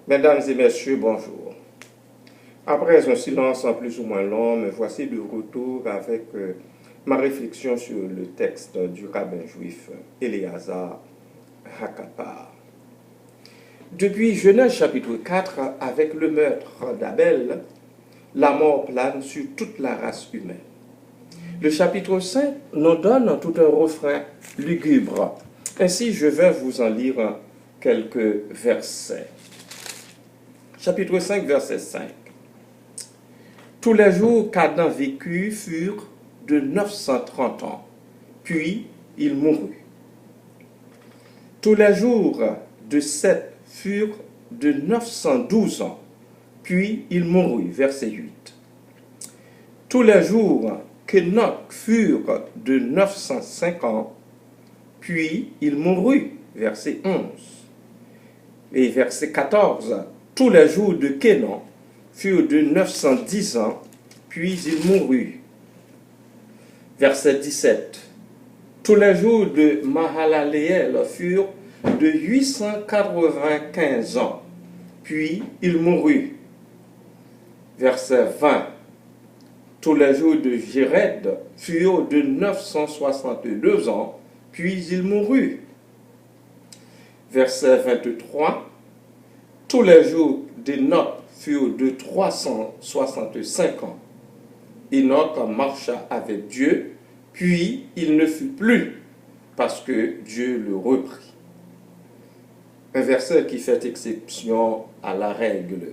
Mesdames et messieurs, bonjour. Après un silence en plus ou moins long, me voici de retour avec ma réflexion sur le texte du rabbin juif Éléazar Hakapar. Depuis Genèse chapitre 4, avec le meurtre d'Abel, la mort plane sur toute la race humaine. Le chapitre 5 nous donne tout un refrain lugubre. Ainsi, je vais vous en lire quelques versets. Chapitre 5, verset 5. Tous les jours qu'Adam vécut furent de 930 ans, puis il mourut. Tous les jours de Seth furent de 912 ans, puis il mourut. Verset 8. Tous les jours qu'Enoch furent de 905 ans, puis il mourut. Verset 11. Et verset 14. Tous les jours de Kénan furent de 910 ans, puis il mourut. Verset 17. Tous les jours de Mahalaleel furent de 895 ans, puis il mourut. Verset 20. Tous les jours de Jéred furent de 962 ans, puis il mourut. Verset 23. Tous les jours d'Enoch furent de 365 ans. Enoch marcha avec Dieu, puis il ne fut plus, parce que Dieu le reprit. Un verset qui fait exception à la règle.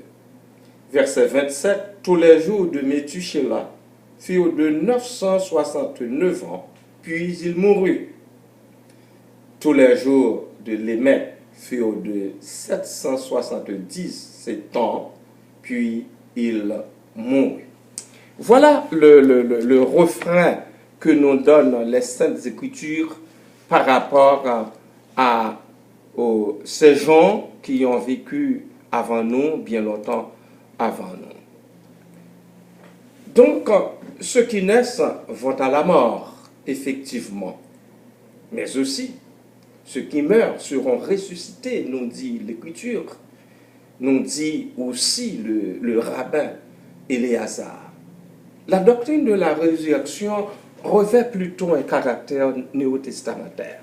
Verset 27. Tous les jours de Métuséla furent de 969 ans, puis il mourut. Tous les jours de Lémec furent de 777 ans, puis il mourut. Voilà le refrain que nous donnent les Saintes Écritures par rapport à ces gens qui ont vécu avant nous, bien longtemps avant nous. Donc, ceux qui naissent vont à la mort, effectivement, mais aussi ceux qui meurent seront ressuscités, nous dit l'Écriture, nous dit aussi le rabbin Éléazar. La doctrine de la résurrection revêt plutôt un caractère néo-testamentaire.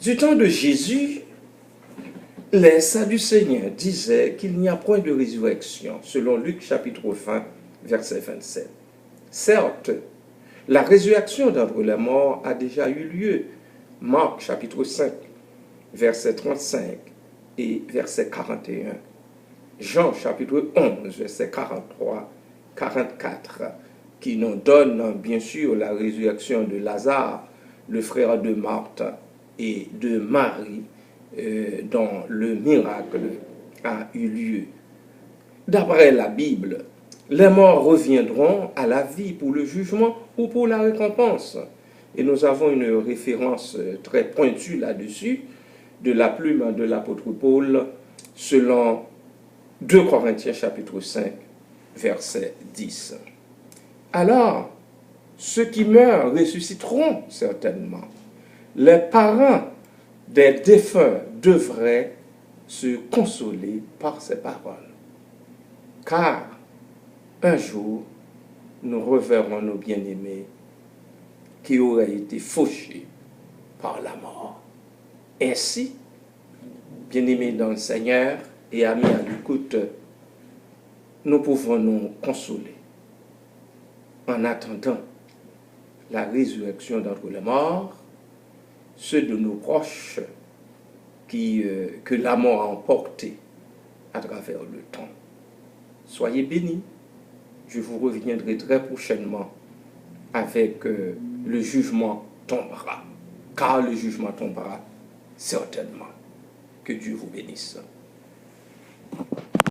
Du temps de Jésus, les Sadducéens disaient qu'il n'y a point de résurrection, selon Luc chapitre 20, verset 27. Certes, la résurrection d'entre les morts a déjà eu lieu. Marc chapitre 5, verset 35 et verset 41. Jean chapitre 11, verset 43, 44, qui nous donne bien sûr la résurrection de Lazare, le frère de Marthe et de Marie, dont le miracle a eu lieu. D'après la Bible, les morts reviendront à la vie pour le jugement ou pour la récompense. Et nous avons une référence très pointue là-dessus, de la plume de l'apôtre Paul, selon 2 Corinthiens chapitre 5, verset 10. Alors, ceux qui meurent ressusciteront certainement. Les parents des défunts devraient se consoler par ces paroles. Car un jour, nous reverrons nos bien-aimés qui auraient été fauchés par la mort. Ainsi, bien-aimés dans le Seigneur et amis à l'écoute, nous pouvons nous consoler en attendant la résurrection d'entre les morts, ceux de nos proches que la mort a emportés à travers le temps. Soyez bénis. Je vous reviendrai très prochainement avec le jugement tombera. Car le jugement tombera certainement. Que Dieu vous bénisse.